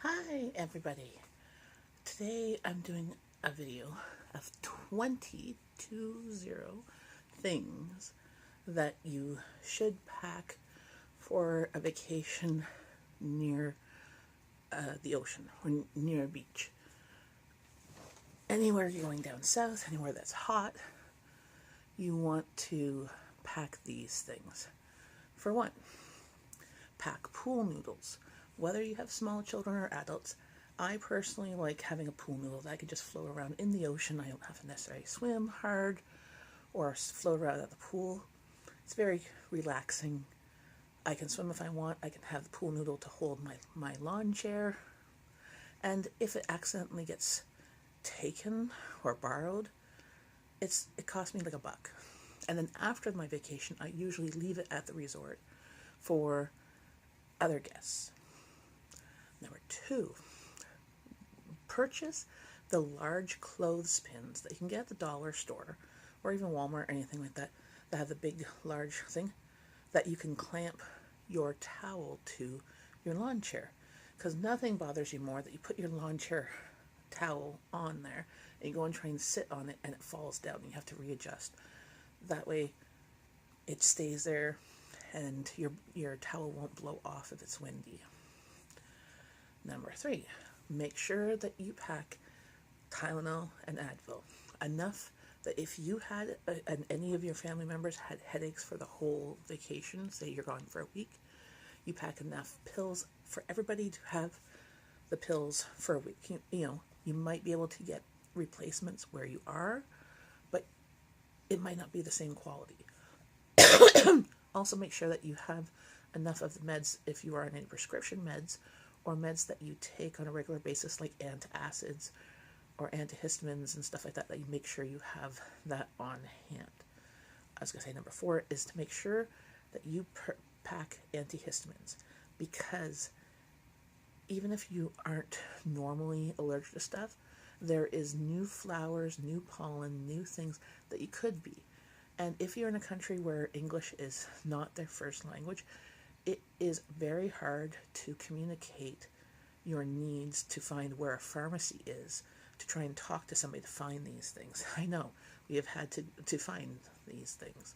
Hi everybody. Today I'm doing a video of 20 things that you should pack for a vacation near the ocean or near a beach. Anywhere you're going down south, anywhere that's hot, you want to pack these things. For one, pack pool noodles. Whether you have small children or adults, I personally like having a pool noodle that I can just float around in the ocean. I don't have to necessarily swim hard or float around at the pool. It's very relaxing. I can swim if I want. I can have the pool noodle to hold my lawn chair. And if it accidentally gets taken or borrowed, it costs me like $1. And then after my vacation, I usually leave it at the resort for other guests. Number 2, purchase the large clothespins that you can get at the dollar store or even Walmart or anything like that have the big large thing that you can clamp your towel to your lawn chair, because nothing bothers you more that you put your lawn chair towel on there and you go and try and sit on it and it falls down and you have to readjust. That way it stays there and your towel won't blow off if it's windy. Number 3, make sure that you pack Tylenol and Advil. Enough that if you had and any of your family members had headaches for the whole vacation, say you're gone for a week, you pack enough pills for everybody to have the pills for a week. You might be able to get replacements where you are, but it might not be the same quality. Also, make sure that you have enough of the meds if you are on any prescription meds or meds that you take on a regular basis, like antacids or antihistamines and stuff like that, that you make sure you have that on hand. I was going to say number 4 is to make sure that you pack antihistamines, because even if you aren't normally allergic to stuff, there is new flowers, new pollen, new things that you could be. And if you're in a country where English is not their first language, it is very hard to communicate your needs to find where a pharmacy is, to try and talk to somebody to find these things. I know, we have had to find these things.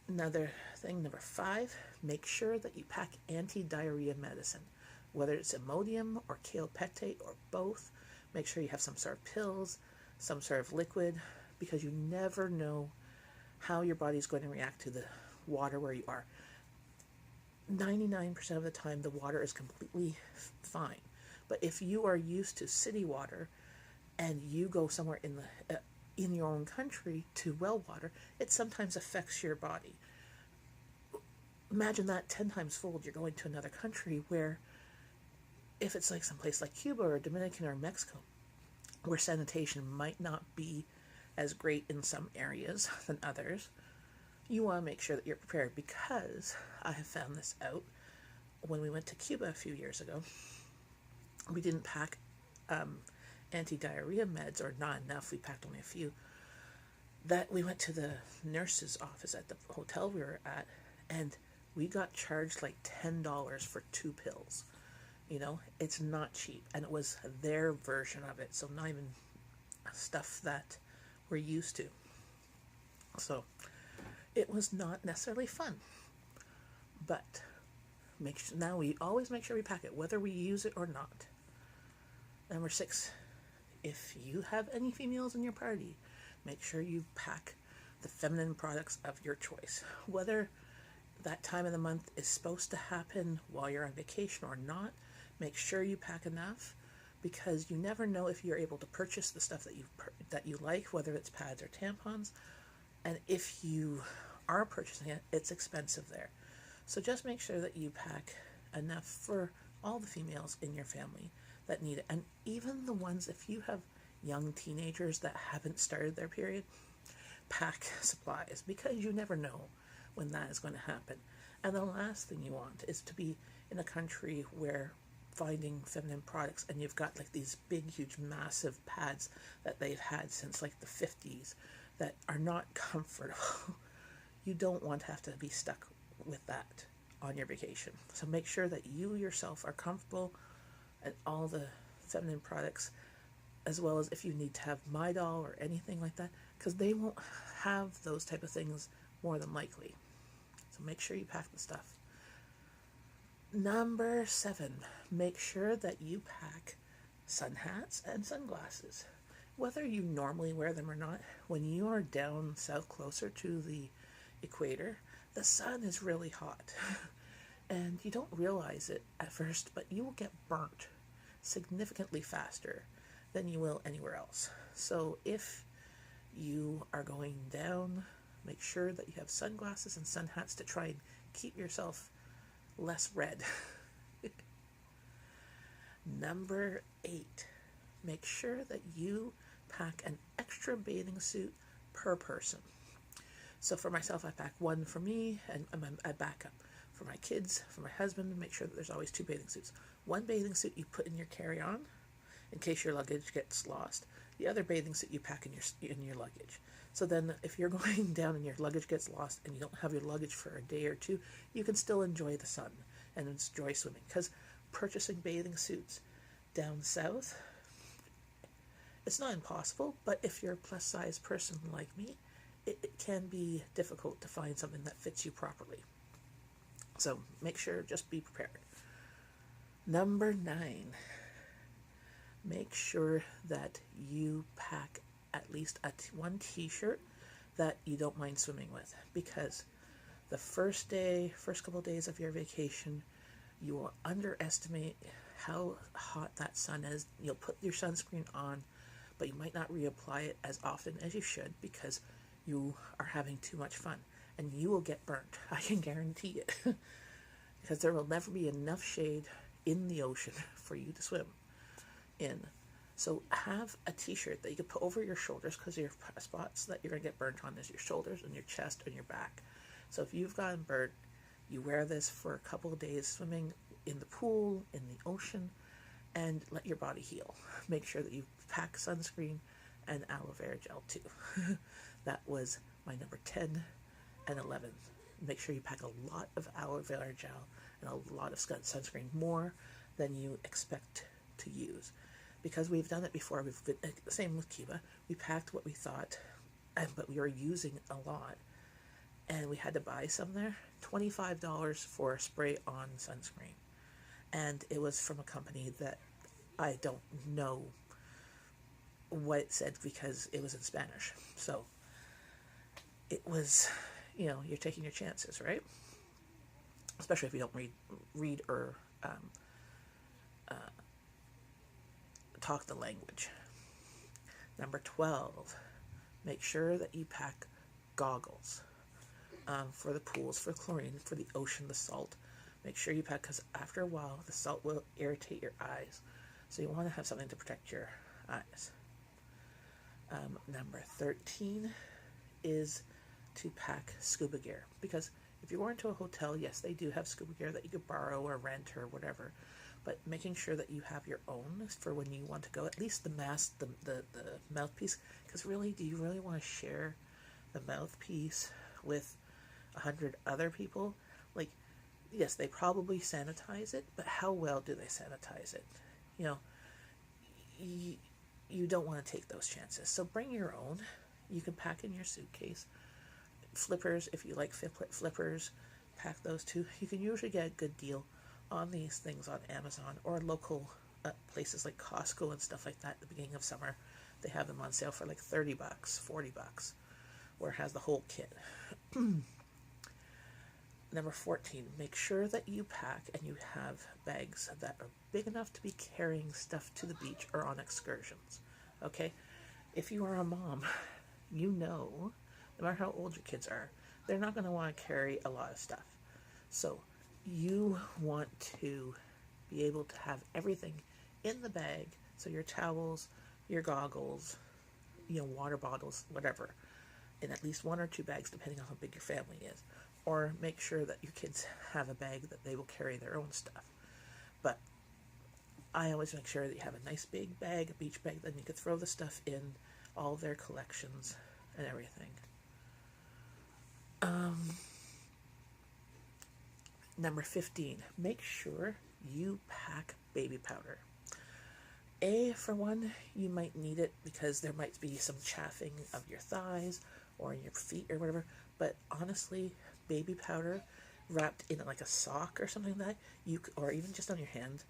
Another thing, number 5, make sure that you pack anti-diarrhea medicine. Whether it's Imodium or Kaopectate or both, make sure you have some sort of pills, some sort of liquid, because you never know how your body's going to react to the water where you are. 99% of the time, the water is completely fine. But if you are used to city water and you go somewhere in your own country to well water, it sometimes affects your body. Imagine that 10 times fold. You're going to another country where, if it's like someplace like Cuba or Dominican or Mexico, where sanitation might not be as great in some areas than others, you want to make sure that you're prepared, because I have found this out when we went to Cuba a few years ago. We didn't pack anti-diarrhea meds, or not enough. We packed only a few. That we went to the nurse's office at the hotel we were at, and we got charged like $10 for 2 pills. It's not cheap, and it was their version of it, so not even stuff that we're used to. So it was not necessarily fun, but now we always make sure we pack it, whether we use it or not. Number 6, if you have any females in your party, make sure you pack the feminine products of your choice. Whether that time of the month is supposed to happen while you're on vacation or not, make sure you pack enough, because you never know if you're able to purchase the stuff that you like, whether it's pads or tampons. And if you are purchasing it, it's expensive there. So just make sure that you pack enough for all the females in your family that need it. And even the ones, if you have young teenagers that haven't started their period, pack supplies, because you never know when that is going to happen. And the last thing you want is to be in a country where finding feminine products, and you've got like these big, huge, massive pads that they've had since like the 50s that are not comfortable. You don't want to have to be stuck with that on your vacation. So make sure that you yourself are comfortable and all the feminine products, as well as if you need to have Midol or anything like that, because they won't have those type of things more than likely. So make sure you pack the stuff. Number 7, make sure that you pack sun hats and sunglasses. Whether you normally wear them or not, when you are down south closer to the equator, the sun is really hot. And you don't realize it at first, but you will get burnt significantly faster than you will anywhere else. So if you are going down, make sure that you have sunglasses and sun hats to try and keep yourself less red. Number 8, make sure that you pack an extra bathing suit per person. So for myself, I pack one for me and I back up. For my kids, for my husband, make sure that there's always 2 bathing suits. One bathing suit you put in your carry-on in case your luggage gets lost. The other bathing suit you pack in your luggage. So then if you're going down and your luggage gets lost and you don't have your luggage for a day or 2, you can still enjoy the sun and enjoy swimming. Because purchasing bathing suits down south, it's not impossible, but if you're a plus size person like me, it can be difficult to find something that fits you properly. So make sure, just be prepared. Number 9, make sure that you pack at least one t-shirt that you don't mind swimming with, because the first couple of days of your vacation, you will underestimate how hot that sun is. You'll put your sunscreen on, but you might not reapply it as often as you should because you are having too much fun, and you will get burnt. I can guarantee it. Because there will never be enough shade in the ocean for you to swim in. So have a t-shirt that you can put over your shoulders, because your spots that you're going to get burnt on is your shoulders and your chest and your back. So if you've gotten burnt, you wear this for a couple of days swimming in the pool, in the ocean, and let your body heal. Make sure that you pack sunscreen and aloe vera gel too. That was my number 10 and 11. Make sure you pack a lot of aloe vera gel and a lot of sunscreen, more than you expect to use. Because we've done it before, same with Cuba, we packed what we thought, but we were using a lot, and we had to buy some there. $25 for a spray-on sunscreen. And it was from a company that I don't know what it said because it was in Spanish. So it was, you're taking your chances, right? Especially if you don't read or talk the language. Number 12, make sure that you pack goggles for the pools, for chlorine, for the ocean, the salt. Make sure you pack, because after a while, the salt will irritate your eyes. So you want to have something to protect your eyes. Number 13 is to pack scuba gear, because if you're going to a hotel, yes, they do have scuba gear that you could borrow or rent or whatever, but making sure that you have your own for when you want to go, at least the mask, the mouthpiece, because really, do you really want to share the mouthpiece with 100 other people? Like, yes, they probably sanitize it, but how well do they sanitize it? You don't want to take those chances. So bring your own. You can pack in your suitcase. Flippers, if you like flippers, pack those too. You can usually get a good deal on these things on Amazon or local places like Costco and stuff like that. At the beginning of summer, they have them on sale for like $30, $40, where it has the whole kit. Number 14, make sure that you pack and you have bags that are big enough to be carrying stuff to the beach or on excursions. Okay? If you are a mom, no matter how old your kids are, they're not going to want to carry a lot of stuff. So you want to be able to have everything in the bag. So your towels, your goggles, water bottles, whatever, in at least 1 or 2 bags, depending on how big your family is. Or make sure that your kids have a bag that they will carry their own stuff. But I always make sure that you have a nice big bag, a beach bag, then you can throw the stuff in, all their collections and everything. Number 15, make sure you pack baby powder. For one, you might need it because there might be some chafing of your thighs or in your feet or whatever. But honestly, baby powder wrapped in like a sock or something like that, or even just on your hand,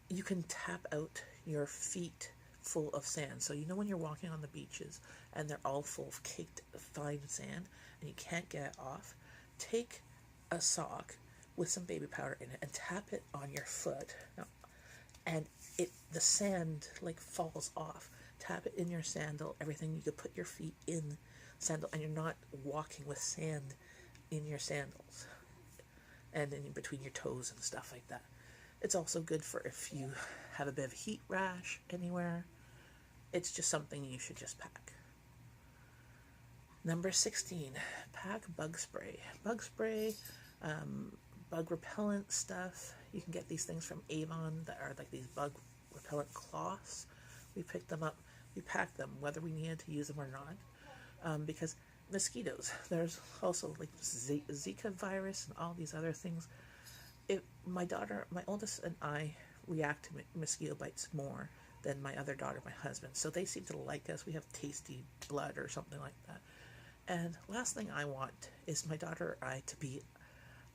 you can tap out your feet full of sand. So you know when you're walking on the beaches and they're all full of caked fine sand and you can't get it off, take a sock with some baby powder in it and tap it on your foot. Now, and the sand like falls off. Tap it in your sandal, everything. You could put your feet in sandal and you're not walking with sand in your sandals and in between your toes and stuff like that. It's also good for if you have a bit of heat rash anywhere. It's just something you should just pack. Number 16, pack bug spray. Bug spray, bug repellent stuff. You can get these things from Avon that are like these bug repellent cloths. We picked them up, we packed them, whether we needed to use them or not, because mosquitoes. There's also like Zika virus and all these other things. My daughter, my oldest, and I react to mosquito bites more than my other daughter, my husband. So they seem to like us. We have tasty blood or something like that. And last thing I want is my daughter or I to be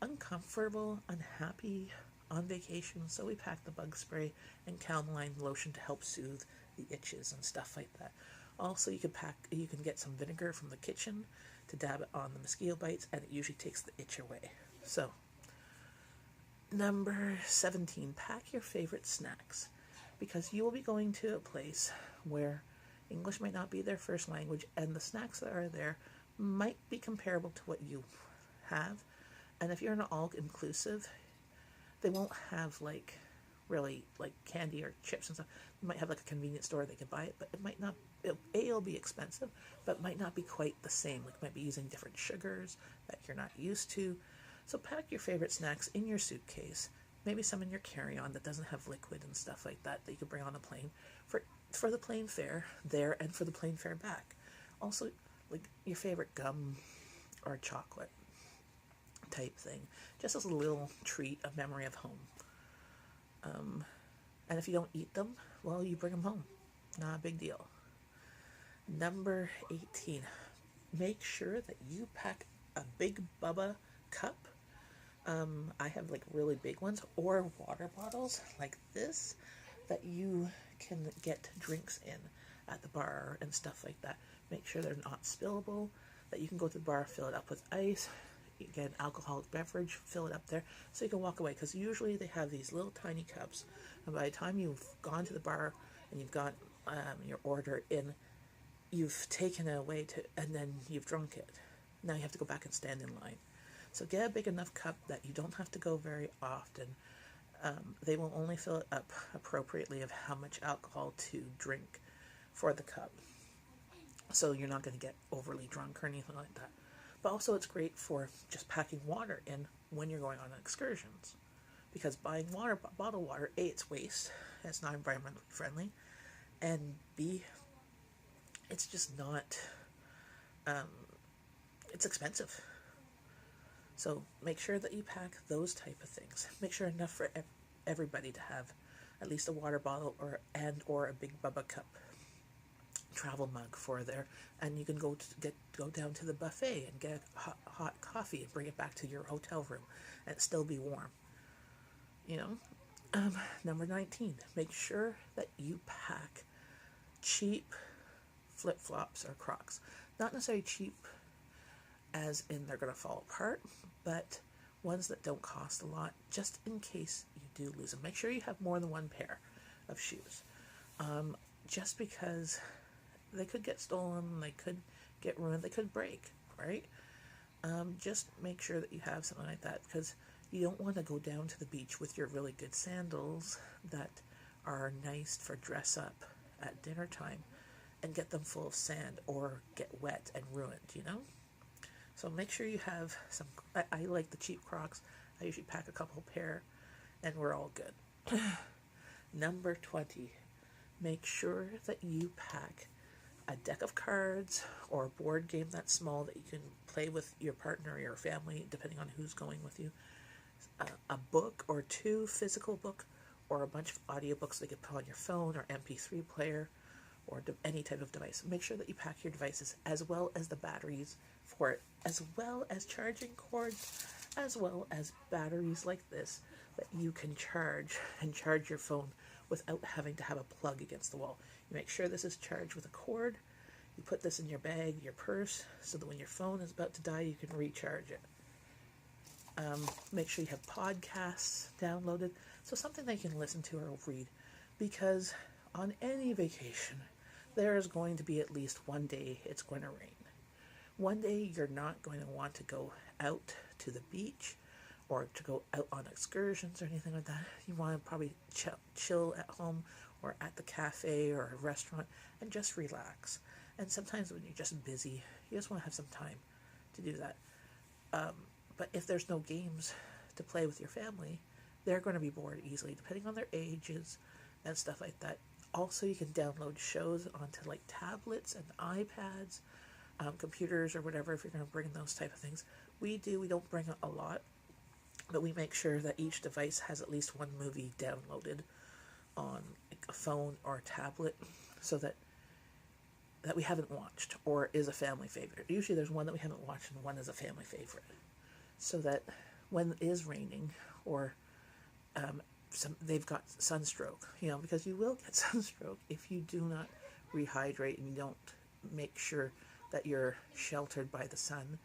uncomfortable, unhappy on vacation. So we pack the bug spray and calamine lotion to help soothe the itches and stuff like that. Also, you can get some vinegar from the kitchen to dab it on the mosquito bites, and it usually takes the itch away. So, number 17, pack your favorite snacks, because you will be going to a place where English might not be their first language, and the snacks that are there might be comparable to what you have. And if you're in an all-inclusive, they won't have like really like candy or chips and stuff. You might have like a convenience store they can buy it, but it might not. It'll be expensive, but might not be quite the same. Like, might be using different sugars that you're not used to. So pack your favorite snacks in your suitcase. Maybe some in your carry-on that doesn't have liquid and stuff like that you can bring on the plane for the plane fare there and for the plane fare back. Also, like your favorite gum or chocolate type thing, just as a little treat, a memory of home. And if you don't eat them, well, you bring them home. Not a big deal. Number 18, make sure that you pack a big Bubba cup. I have like really big ones, or water bottles like this that you can get drinks in at the bar and stuff like that. Make sure they're not spillable, that you can go to the bar, fill it up with ice, you get an alcoholic beverage, fill it up there, so you can walk away, because usually they have these little tiny cups, and by the time you've gone to the bar and you've got your order in, you've taken it away and then you've drunk it. Now you have to go back and stand in line. So get a big enough cup that you don't have to go very often. They will only fill it up appropriately of how much alcohol to drink for the cup. So you're not going to get overly drunk or anything like that. But also it's great for just packing water in when you're going on excursions. Because buying bottled water, A, it's waste, it's not environmentally friendly, and B, it's just not, it's expensive. So make sure that you pack those type of things. Make sure enough for everybody to have at least a water bottle or a big Bubba cup travel mug for there, and you can go down to the buffet and get hot coffee and bring it back to your hotel room and still be warm. Number 19, make sure that you pack cheap flip-flops or Crocs. Not necessarily cheap as in they're going to fall apart, but ones that don't cost a lot, just in case you do lose them. Make sure you have more than one pair of shoes. Just because they could get stolen, they could get ruined, they could break, right? Just make sure that you have something like that, because you don't want to go down to the beach with your really good sandals that are nice for dress up at dinner time and get them full of sand or get wet and ruined, So make sure you have some. I like the cheap Crocs. I usually pack a couple pair and we're all good. Number 20, make sure that you pack a deck of cards or a board game that's small that you can play with your partner or your family, depending on who's going with you. A book or two, physical book or a bunch of audiobooks that you can put on your phone or MP3 player or any type of device. Make sure that you pack your devices as well as the batteries for it, as well as charging cords, as well as batteries like this that you can charge and charge your phone without having to have a plug against the wall. You make sure this is charged with a cord. You put this in your bag, your purse, so that when your phone is about to die, you can recharge it. Make sure you have podcasts downloaded, so something they can listen to or read, because on any vacation, there is going to be at least one day it's going to rain. One day you're not going to want to go out to the beach or to go out on excursions or anything like that. You want to probably chill at home or at the cafe or a restaurant and just relax. And sometimes when you're just busy, you just want to have some time to do that. But if there's no games to play with your family, they're going to be bored easily, depending on their ages and stuff like that. Also, you can download shows onto like tablets and iPads, computers or whatever, if you're going to bring those type of things. We don't bring a lot, but we make sure that each device has at least one movie downloaded on a phone or a tablet, so that we haven't watched or is a family favorite. Usually there's one that we haven't watched and one is a family favorite, so that when it is raining or they've got sunstroke, because you will get sunstroke if you do not rehydrate and you don't make sure that you're sheltered by the sun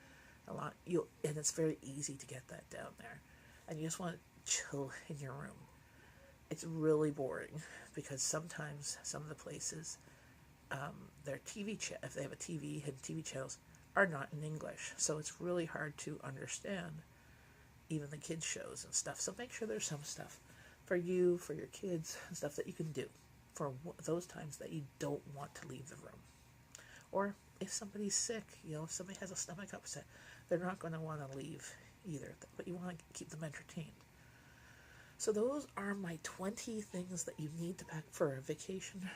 a lot. And it's very easy to get that down there, and you just want to chill in your room. It's really boring because sometimes some of the places, their if they have a TV and TV channels are not in English, so it's really hard to understand even the kids shows and stuff. So make sure there's some stuff for you, for your kids, and stuff that you can do for those times that you don't want to leave the room. Or if somebody's sick, if somebody has a stomach upset, they're not going to want to leave either, but you want to keep them entertained. So those are my 20 things that you need to pack for a vacation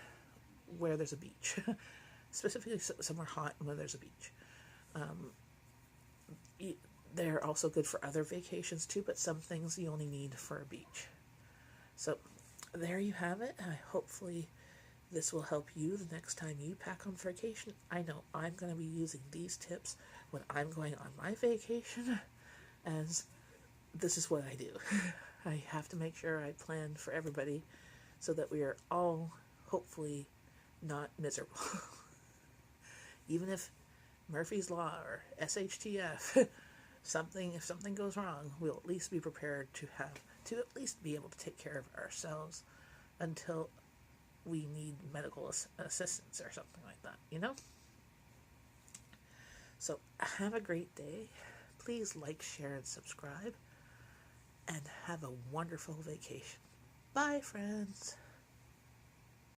where there's a beach, specifically somewhere hot and where there's a beach. They're also good for other vacations too, but some things you only need for a beach. So there you have it. Hopefully this will help you the next time you pack on vacation. I know I'm going to be using these tips when I'm going on my vacation, as this is what I do. I have to make sure I plan for everybody so that we are all hopefully not miserable. Even if Murphy's Law or SHTF, if something goes wrong, we'll at least be prepared to at least be able to take care of ourselves until we need medical assistance or something like that, So have a great day. Please like, share, and subscribe. And have a wonderful vacation. Bye, friends.